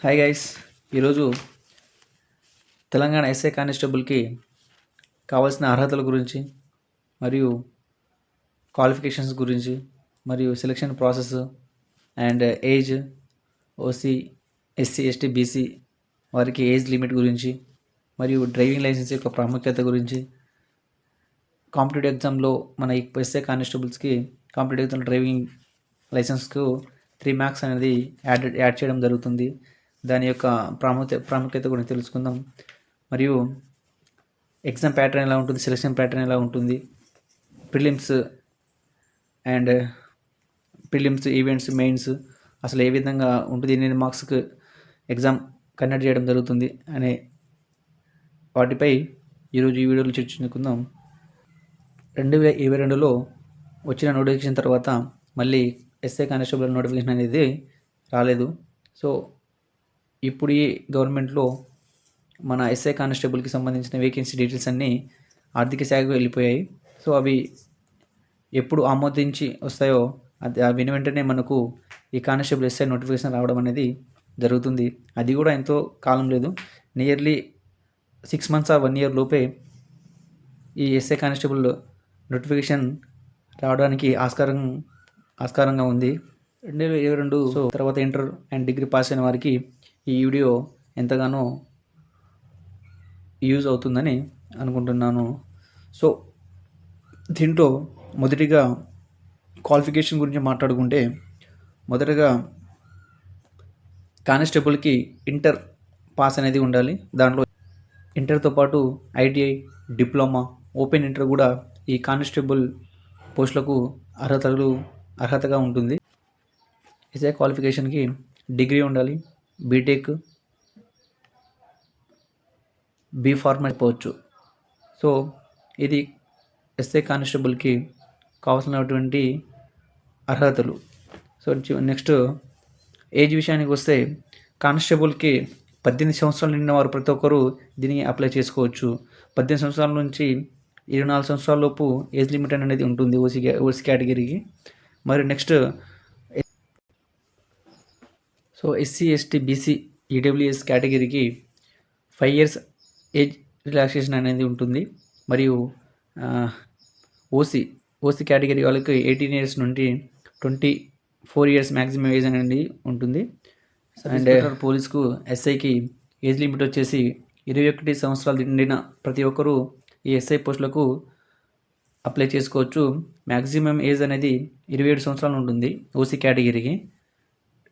Hi guys, ఈరోజు Telangana SI కానిస్టేబుల్కి కావాల్సిన అర్హతల గురించి మరియు క్వాలిఫికేషన్స్ గురించి మరియు selection process and age, OC, SC, ST, BC వారికి ఏజ్ లిమిట్ గురించి మరియు డ్రైవింగ్ లైసెన్స్ యొక్క ప్రాముఖ్యత గురించి, కాంపిటేటివ్ ఎగ్జామ్లో మన ఎస్ఐ కానిస్టేబుల్స్కి కాంపిటేటివ్ ఎగ్జామ్ డ్రైవింగ్ లైసెన్స్కు 3 మార్క్స్ అనేది యాడ్ చేయడం జరుగుతుంది. దాని యొక్క ప్రాముఖ్యత గురించి తెలుసుకుందాం. మరియు ఎగ్జామ్ ప్యాటర్న్ ఎలా ఉంటుంది, సెలక్షన్ ప్యాటర్న్ ఎలా ఉంటుంది, ప్రిలిమ్స్ ఈవెంట్స్, మెయిన్స్ అసలు ఏ విధంగా ఉంటుంది, ఎన్ని మార్క్స్కి ఎగ్జామ్ కండక్ట్ చేయడం జరుగుతుంది అనే వాటిపై ఈరోజు ఈ వీడియోలో చర్చించుకుందాం. 2022లో వచ్చిన నోటిఫికేషన్ తర్వాత మళ్ళీ ఎస్ఐ కానిస్టేబుల్ నోటిఫికేషన్ అనేది రాలేదు. సో ఇప్పుడు ఈ గవర్నమెంట్లో మన ఎస్ఐ కానిస్టేబుల్కి సంబంధించిన వేకెన్సీ డీటెయిల్స్ అన్నీ ఆర్థిక శాఖకు వెళ్ళిపోయాయి. సో అవి ఎప్పుడు ఆమోదించి వస్తాయో అవి వెంటనే మనకు ఈ కానిస్టేబుల్ ఎస్ఐ నోటిఫికేషన్ రావడం అనేది జరుగుతుంది. అది కూడా ఎంతో కాలం లేదు, నియర్లీ 6 months or 1 year లోపే ఈ ఎస్ఐ కానిస్టేబుల్ నోటిఫికేషన్ రావడానికి ఆస్కారంగా ఉంది. 2022 తర్వాత ఇంటర్ అండ్ డిగ్రీ పాస్ అయిన వారికి ఈ వీడియో ఎంతగానో యూజ్ అవుతుందని అనుకుంటున్నాను. సో దీంట్లో మొదటిగా క్వాలిఫికేషన్ గురించి మాట్లాడుకుంటే, మొదటగా కానిస్టేబుల్కి ఇంటర్ పాస్ అనేది ఉండాలి. దాంట్లో ఇంటర్తో పాటు ఐటీఐ, డిప్లొమా, ఓపెన్ ఇంటర్ కూడా ఈ కానిస్టేబుల్ పోస్టులకు అర్హతగా ఉంటుంది. ఎస్ఐ క్వాలిఫికేషన్కి డిగ్రీ ఉండాలి, బీటెక్, బీఫార్మా అయిపోవచ్చు. సో ఇది ఎస్ఐ కానిస్టేబుల్కి కావాల్సినటువంటి అర్హతలు. సో నెక్స్ట్ ఏజ్ విషయానికి వస్తే, కానిస్టేబుల్కి 18 సంవత్సరాలు నిండిన వారు ప్రతి ఒక్కరూ దీన్ని అప్లై చేసుకోవచ్చు. 18 సంవత్సరాల నుంచి 24 సంవత్సరాల లోపు ఏజ్ లిమిట్ అనేది ఉంటుంది ఓసీ కేటగిరీకి. మరి next so SC, ST, BC, EWS కేటగిరీకి 5 years ఏజ్ రిలాక్సేషన్ అనేది ఉంటుంది. మరియు ఓసీ కేటగిరీ వాళ్ళకి 18 years నుండి 24 years మ్యాక్సిమం ఏజ్ అనేది ఉంటుంది. అండ్ పోలీస్కు ఎస్ఐకి ఏజ్ లిమిట్ వచ్చేసి 21 సంవత్సరాలు నిండిన ప్రతి ఒక్కరూ ఈ ఎస్ఐ పోస్టులకు అప్లై చేసుకోవచ్చు. మ్యాక్సిమం ఏజ్ అనేది 27 సంవత్సరాలు ఉంటుంది ఓసీ కేటగిరీకి.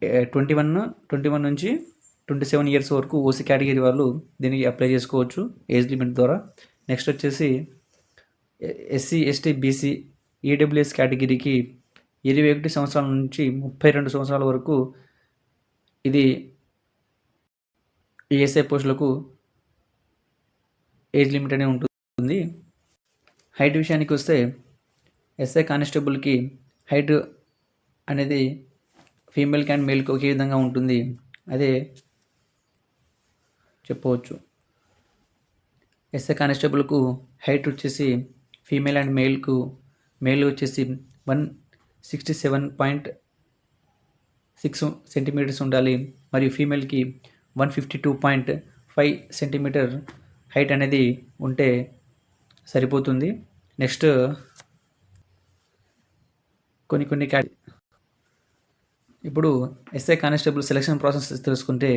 21 నుంచి 27 years వరకు ఓసీ కేటగిరీ వాళ్ళు దీనికి అప్లై చేసుకోవచ్చు ఏజ్ లిమిట్ ద్వారా. నెక్స్ట్ వచ్చేసి ఎస్సీ, ఎస్టీ, బీసీ, ఈడబ్ల్యూఎస్ కేటగిరీకి 21 సంవత్సరాల నుంచి 32 సంవత్సరాల వరకు ఇది ఎస్ఐ పోస్టులకు ఏజ్ లిమిట్ అనేది ఉంటుంది. హైట్ విషయానికి వస్తే, ఎస్ఐ కానిస్టేబుల్కి హైట్ అనేది ఫీమేల్కి అండ్ మేల్కి ఒకే విధంగా ఉంటుంది, అదే చెప్పవచ్చు. ఎస్ఐ కానిస్టేబుల్కు హైట్ వచ్చేసి ఫీమేల్ అండ్ మేల్ వచ్చేసి 167.6 సెంటీమీటర్స్ ఉండాలి. మరియు ఫీమేల్కి 152.5 సెంటీమీటర్ హైట్ అనేది ఉంటే సరిపోతుంది. నెక్స్ట్ కొన్ని ఇప్పుడు ఎస్ఐ కానిస్టేబుల్ సెలక్షన్ ప్రాసెస్ తెలుసుకుంటే,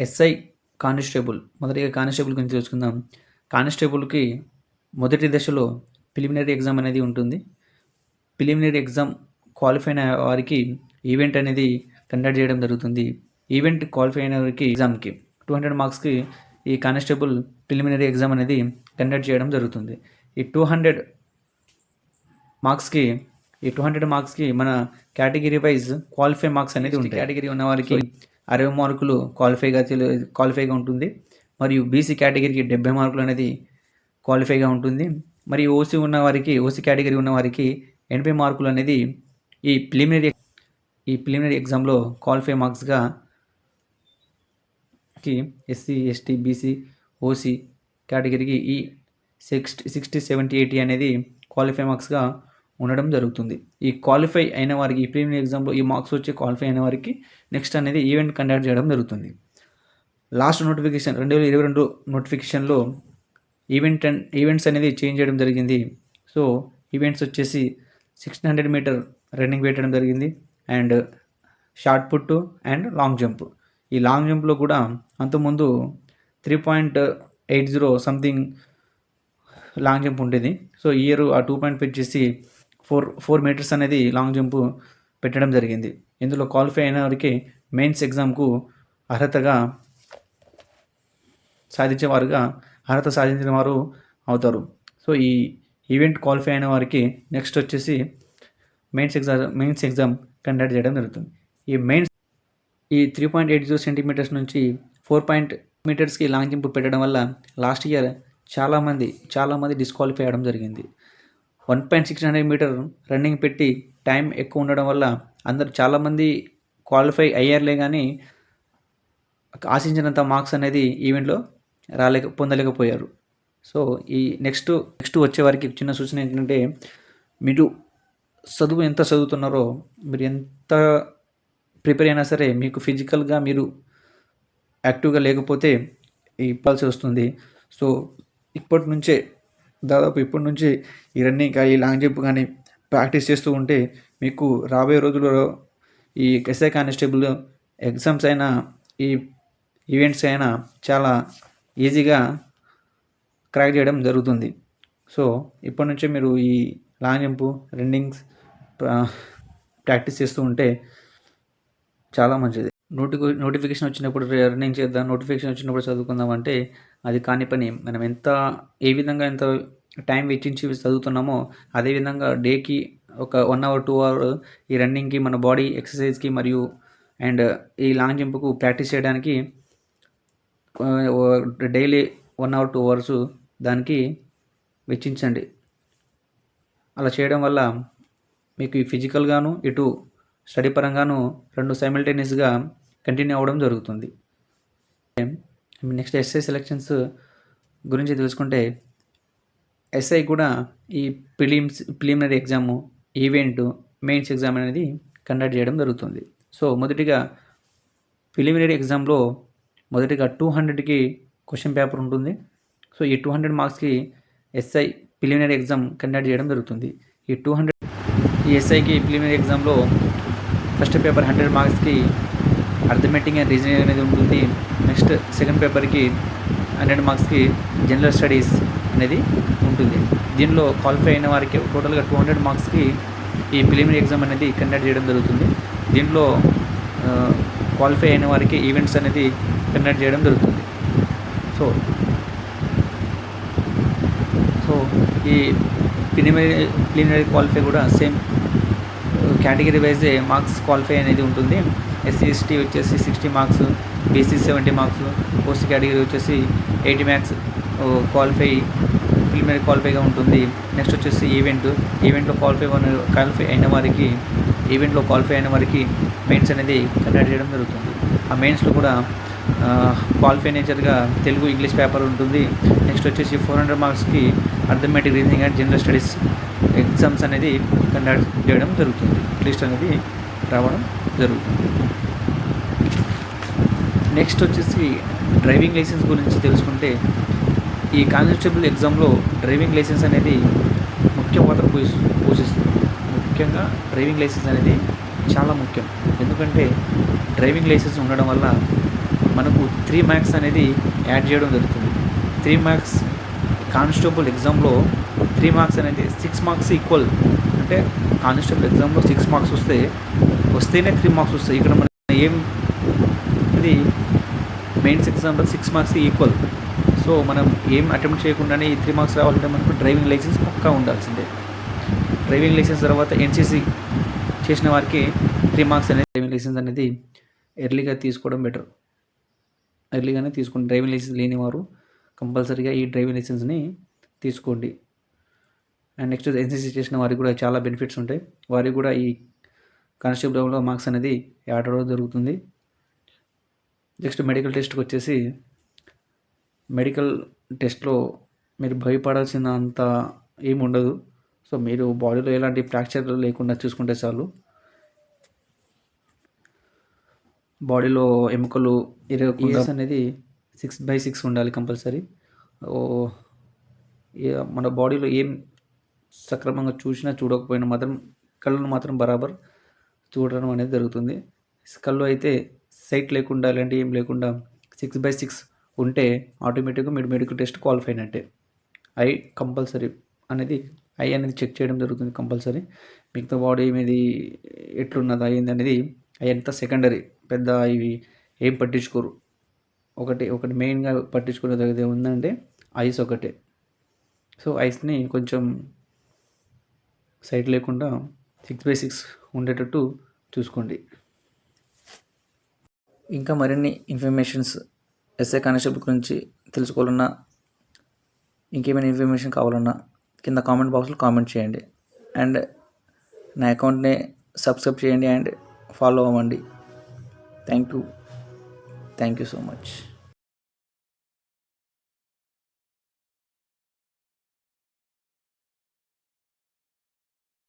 ఎస్ఐ కానిస్టేబుల్ మొదటిగా కానిస్టేబుల్ గురించి తెలుసుకుందాం. కానిస్టేబుల్కి మొదటి దశలో ప్రిలిమినరీ ఎగ్జామ్ అనేది ఉంటుంది. ప్రిలిమినరీ ఎగ్జామ్ క్వాలిఫై అయిన వారికి ఈవెంట్ అనేది కండక్ట్ చేయడం జరుగుతుంది. ఈవెంట్ క్వాలిఫై అయిన వారికి ఎగ్జామ్కి 200 మార్క్స్కి ఈ కానిస్టేబుల్ ప్రిలిమినరీ ఎగ్జామ్ అనేది కండక్ట్ చేయడం జరుగుతుంది. ఈ 200 మార్క్స్కి మన కేటగిరీ వైజ్ క్వాలిఫై మార్క్స్ అనేది ఉంటాయి. కేటగిరీ ఉన్న వారికి 60 మార్కులు క్వాలిఫైగా ఉంటుంది. మరియు బీసీ కేటగిరీకి 70 మార్కులు అనేది క్వాలిఫైగా ఉంటుంది. మరియు ఓసీ కేటగిరీ ఉన్న వారికి 80 మార్కులు అనేది ఈ ప్రిలిమినరీ ఎగ్జామ్లో క్వాలిఫై మార్క్స్గా ఎస్సీ, ఎస్టీ, బీసీ, ఓసీ కేటగిరీకి ఈ 60, 70, 80 అనేది క్వాలిఫై మార్క్స్గా ఉండడం జరుగుతుంది. ఈ క్వాలిఫై అయిన వారికి ఈ ప్రిలిమినరీ ఎగ్జామ్లో ఈ మార్క్స్ వచ్చి క్వాలిఫై అయిన వారికి నెక్స్ట్ అనేది ఈవెంట్ కండక్ట్ చేయడం జరుగుతుంది. లాస్ట్ నోటిఫికేషన్ 2022 నోటిఫికేషన్లో ఈవెంట్స్ అనేది చేంజ్ చేయడం జరిగింది. సో ఈవెంట్స్ వచ్చేసి 1600 మీటర్ రన్నింగ్ పెట్టడం జరిగింది and shot put and long jump. ఈ లాంగ్ జంప్లో కూడా అంతకుముందు 3.80 సంథింగ్ లాంగ్ జంప్ ఉండేది. సో ఈ ఇయర్ ఆ 2 పాయింట్ పెంచేసి 4 మీటర్స్ అనేది లాంగ్ జంప్ పెట్టడం జరిగింది. ఇందులో క్వాలిఫై అయిన వారికి మెయిన్స్ ఎగ్జామ్కు అర్హత సాధించిన వారు అవుతారు. సో ఈ ఈవెంట్ క్వాలిఫై అయిన వారికి నెక్స్ట్ వచ్చేసి మెయిన్స్ ఎగ్జామ్ కండక్ట్ చేయడం జరుగుతుంది. ఈ 3.80 సెంటీమీటర్స్ నుంచి 4 మీటర్స్కి లాంగ్ జంప్ పెట్టడం వల్ల లాస్ట్ ఇయర్ చాలామంది డిస్క్వాలిఫై అవ్వడం జరిగింది. 1.600 మీటర్ రన్నింగ్ పెట్టి టైం ఎక్కువ ఉండడం వల్ల అందరు చాలామంది క్వాలిఫై అయ్యారులే కానీ ఆశించినంత మార్క్స్ అనేది ఈవెంట్లో పొందలేకపోయారు. సో ఈ నెక్స్ట్ వచ్చే వారికి చిన్న సూచన ఏంటంటే, మీరు ఎంత చదువుతున్నారో, మీరు ఎంత ప్రిపేర్ అయినా సరే మీకు ఫిజికల్గా మీరు యాక్టివ్గా లేకపోతే ఇవ్వాల్సి వస్తుంది. సో ఇప్పటి నుంచే ఈ రన్నింగ్ ఈ లాంగ్ జంప్ కానీ ప్రాక్టీస్ చేస్తూ ఉంటే మీకు రాబోయే రోజుల్లో ఈ ఎస్ఐ కానిస్టేబుల్ ఎగ్జామ్స్ అయినా ఈ ఈవెంట్స్ అయినా చాలా ఈజీగా క్రాక్ చేయడం జరుగుతుంది. సో ఇప్పటి నుంచే మీరు ఈ లాంగ్ జంప్ రన్నింగ్స్ ప్రాక్టీస్ చేస్తూ ఉంటే చాలా మంచిది. నోటిఫికేషన్ వచ్చినప్పుడు రన్నింగ్ చేద్దాం, నోటిఫికేషన్ వచ్చినప్పుడు చదువుకుందాం అంటే అది కాని పని. మనం ఏ విధంగా ఎంత టైం వెచ్చించి చదువుతున్నామో అదేవిధంగా డేకి ఒక 1 అవర్ 2 అవర్ ఈ రన్నింగ్కి మన బాడీ ఎక్సర్సైజ్కి మరియు అండ్ ఈ లాంగ్ జంప్కు ప్రాక్టీస్ చేయడానికి డైలీ 1 అవర్ 2 అవర్స్ దానికి వెచ్చించండి. అలా చేయడం వల్ల మీకు ఈ ఫిజికల్గాను ఇటు స్టడీ పరంగాను 2 సైమల్టేనియస్గా కంటిన్యూ అవ్వడం జరుగుతుంది. నెక్స్ట్ ఎస్ఐ సెలెక్షన్స్ గురించి తెలుసుకుంటే, ఎస్ఐ కూడా ఈ preliminary exam, event, mains exam అనేది కండక్ట్ చేయడం జరుగుతుంది. సో మొదటిగా ప్రిలిమినరీ ఎగ్జామ్లో 200కి క్వశ్చన్ పేపర్ ఉంటుంది. సో ఈ 200 మార్క్స్కి ఎస్ఐ ప్రిలిమినరీ ఎగ్జామ్ కండక్ట్ చేయడం జరుగుతుంది. ఈ ఎస్ఐకి ప్రిలిమినరీ ఎగ్జామ్లో ఫస్ట్ పేపర్ 100 మార్క్స్కి అర్థమెటిక్ అండ్ రీజనింగ్ అనేది ఉంటుంది. నెక్స్ట్ సెకండ్ పేపర్కి 100 మార్క్స్కి జనరల్ స్టడీస్ అనేది ఉంటుంది. దీనిలో క్వాలిఫై అయిన వారికి టోటల్గా 200 మార్క్స్కి ఈ ప్రిలిమినరీ ఎగ్జామ్ అనేది కండక్ట్ చేయడం జరుగుతుంది. దీంట్లో క్వాలిఫై అయిన వారికి ఈవెంట్స్ అనేది కండక్ట్ చేయడం జరుగుతుంది. సో ఈ ప్రిలిమినరీ క్వాలిఫై కూడా same category yj marks qualify అనేది ఉంటుంది. ఎస్సీ ఎస్టీ వచ్చేసి 60 marks, BC 70 marks, post category వచ్చేసి 80 మార్క్స్ ప్రిలిమినరీ క్వాలిఫైగా ఉంటుంది. నెక్స్ట్ వచ్చేసి ఈవెంట్లో క్వాలిఫై అయిన వారికి మెయిన్స్ అనేది కండక్ట్ చేయడం జరుగుతుంది. ఆ మెయిన్స్లో కూడా క్వాలిఫై నేచర్గా తెలుగు, ఇంగ్లీష్ పేపర్ ఉంటుంది. నెక్స్ట్ వచ్చేసి 400 మార్క్స్కి arithmetic, reasoning and general studies exams అనేది కండక్ట్ చేయడం జరుగుతుంది. లిస్ట్ అనేది రావడం జరుగుతుంది. నెక్స్ట్ వచ్చేసి డ్రైవింగ్ లైసెన్స్ గురించి తెలుసుకుంటే, ఈ కానిస్టేబుల్ ఎగ్జామ్లో డ్రైవింగ్ లైసెన్స్ అనేది ముఖ్య పాత్ర పోషిస్తుంది. ముఖ్యంగా డ్రైవింగ్ లైసెన్స్ అనేది చాలా ముఖ్యం. ఎందుకంటే డ్రైవింగ్ లైసెన్స్ ఉండడం వల్ల మనకు 3 మార్క్స్ అనేది యాడ్ చేయడం జరుగుతుంది. 3 మార్క్స్ కానిస్టేబుల్ ఎగ్జామ్లో 3 మార్క్స్ అనేది 6 మార్క్స్ ఈక్వల్. అంటే కానిస్టేబుల్ ఎగ్జామ్లో 6 మార్క్స్ వస్తేనే 3 మార్క్స్ వస్తాయి. ఇక్కడ మన ఇది మెయిన్స్ ఎగ్జామ్లో 6 మార్క్స్ ఈక్వల్. సో మనం ఏం అటెంప్ట్ చేయకుండానే ఈ 3 మార్క్స్ రావాలంటే మనకు డ్రైవింగ్ లైసెన్స్ పక్కా ఉండాల్సిందే. డ్రైవింగ్ లైసెన్స్ తర్వాత ఎన్సీసీ చేసిన వారికి 3 మార్క్స్ అనేది డ్రైవింగ్ లైసెన్స్ అనేది ఎర్లీగా తీసుకోవడం బెటర్. ఎర్లీగానే తీసుకోండి. డ్రైవింగ్ లైసెన్స్ లేని వారు కంపల్సరీగా ఈ డ్రైవింగ్ లైసెన్స్ని తీసుకోండి. అండ్ నెక్స్ట్ ఎన్సీసీ చేసిన వారికి కూడా చాలా బెనిఫిట్స్ ఉంటాయి. వారికి కూడా ఈ కానిస్టేబుల్లో మార్క్స్ అనేది యాడ్ అవ్వడం జరుగుతుంది. నెక్స్ట్ మెడికల్ టెస్ట్కి వచ్చేసి, మెడికల్ టెస్ట్లో మీరు భయపడాల్సిన అంత ఏమి ఉండదు. సో మీరు బాడీలో ఎలాంటి ఫ్రాక్చర్ లేకుండా చూసుకుంటే చాలు. బాడీలో ఎముకలు ఇరగకుండా అనేది 6/6 ఉండాలి కంపల్సరీ. మన బాడీలో ఏం సక్రమంగా చూసినా చూడకపోయినా మాత్రం కళ్ళను మాత్రం బరాబర్ చూడడం అనేది జరుగుతుంది. కళ్ళు అయితే సైట్ లేకుండా ఇలాంటివి ఏం లేకుండా 6/6 ఉంటే ఆటోమేటిక్గా మీరు మెడికల్ టెస్ట్ క్వాలిఫై అయినట్టే. ఐ కంపల్సరీ అనేది ఐ అనేది చెక్ చేయడం జరుగుతుంది కంపల్సరీ. మిగతా బాడీ మీది ఎట్లున్నది అయింది అనేది అవి అంతా సెకండరీ, పెద్ద ఇవి ఏం పట్టించుకోరు. ఒకటి మెయిన్గా పట్టించుకునేది ఉందంటే ఐస్ ఒకటే. సో ఐస్ని కొంచెం సైట్ లేకుండా 6/6 ఉండేటట్టు చూసుకోండి. ఇంకా మరిన్ని ఇన్ఫర్మేషన్స్ ఎస్ఐ కానిస్టేబుల్ గురించి తెలుసుకోవాలన్నా, ఇంకేమైనా ఇన్ఫర్మేషన్ కావాలన్నా కింద కామెంట్ బాక్స్లో కామెంట్ చేయండి. అండ్ నా అకౌంట్ని సబ్స్క్రైబ్ చేయండి అండ్ ఫాలో అవ్వండి. Thank you so much.